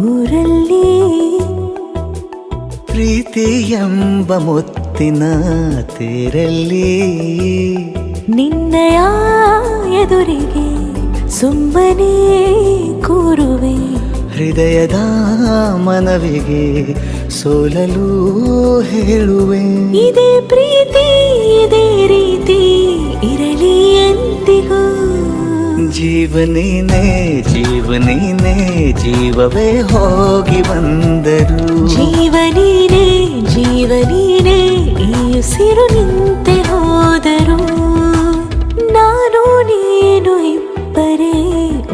ಊರಲ್ಲಿ ಪ್ರೀತಿ ಎಂಬ ಮುತ್ತಿನ ತೇರಲ್ಲಿ ನಿನ್ನಯ ಎದುರಿಗೆ ಸುಮ್ಮನೆ ಕೂರುವೆ ಹೃದಯದ ಮನವಿಗೆ ಸೋಲಲು ಹೇಳುವೆ ಇದೇ ಪ್ರೀತಿ ಇದೇ ರೀತಿ ಇರಲಿ ಎಂದಿಗೂ ಜೀವನೇನೆ ಜೀವನೇನೆ ಜೀವವೇ ಹೋಗಿ ಬಂದರು ಜೀವನೀನೇ ಜೀವನೀನೇ ಈ ಉಸಿರು ನಿಂತೆ ಹೋದರು ನಾನು ನೀನು ಇಬ್ಬರೇ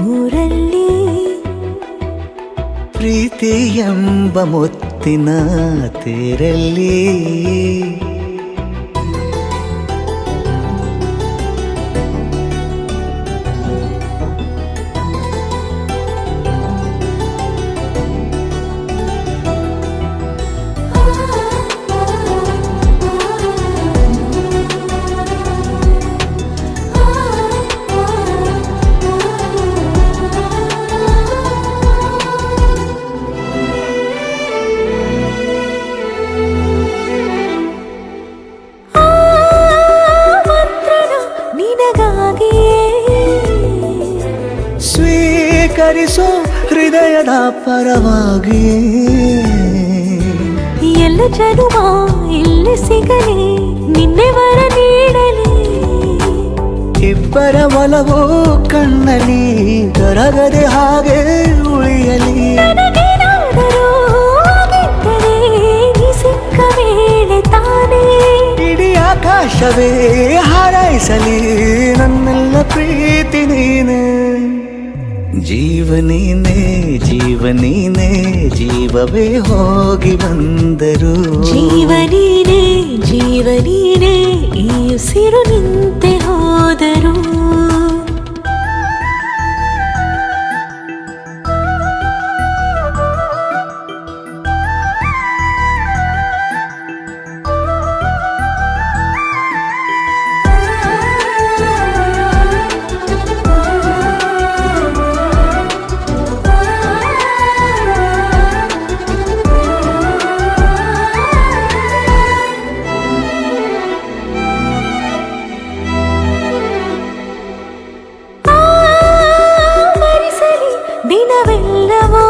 ಊರಲ್ಲಿ ಪ್ರೀತಿ ಎಂಬ ಮುತ್ತಿನ ತೇರಲ್ಲಿ ಸ್ವೀಕರಿಸೋ ಹೃದಯದ ಪರವಾಗಿ ಎಲ್ಲ ಜನುಮ ಇಲ್ಲಿ ಸಿಗಲಿ ನಿನ್ನೆ ವರ ನೀಡಲಿ ಇಬ್ಬರ ಒಲವು ಕಣ್ಣಲ್ಲಿ ಕರಗದೆ ಹಾಗೆ ಉಳಿಯಲಿ ನನಗೇನಾದರೂ ಆಗಿದ್ದರೆ ನೀ ಸಿಕ್ಕ ವೇಳೆ ತಾನೇ ಇಡೀ ಆಕಾಶವೇ ಹಾರೈಸಲಿ ನನ್ನೆಲ್ಲ ಪ್ರೀತಿ ನೀನೆ ಜೀವನೇನೆ ಜೀವನೇನೆ ಜೀವವೇ ಹೋಗಿ ಬಂದರು ಜೀವನೀನೇ ಜೀವನೀನೇ ಈ ಉಸಿರು ನಿಂತೆ ಹೋದರು ದಿನವೆಲ್ಲವೋ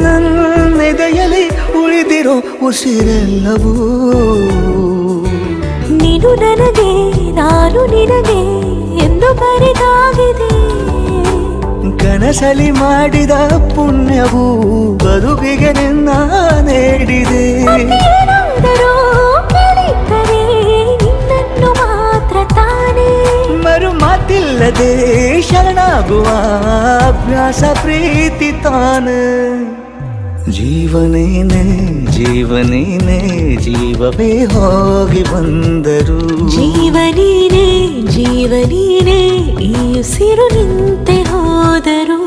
ನನ್ನೆದೆಯಲ್ಲಿ ಉಳಿದಿರೋ ಉಸಿರೆಲ್ಲವೂ ನೀನು ನನಗೆ ನಾನು ನಿನಗೆ ಎಂದು ಬರೆದಾಗಿದೆ ಕನಸಲಿ ಮಾಡಿದ ಪುಣ್ಯವು ಬದುಕಿಗೆ ನಿನ್ನ ನೀಡಿದೆ ಏನಾದರೂ ಕೇಳಿದ್ದರೆ ನಿನ್ನನ್ನು ಮಾತ್ರ ತಾನೇ ಮರು ಮಾತಿಲ್ಲದೆ ಶರಣಾಗುವ ಅಭ್ಯಾಸ ಪ್ರೀತಿ ತಾನು ಜೀವನೇನೆ ಜೀವನೇನೆ ಜೀವವೇ ಹೋಗಿ ಬಂದರು ಜೀವನೀನೇ ಜೀವನೀನೇ ಈ ಉಸಿರು ನಿಂತೆ ಹೋದರು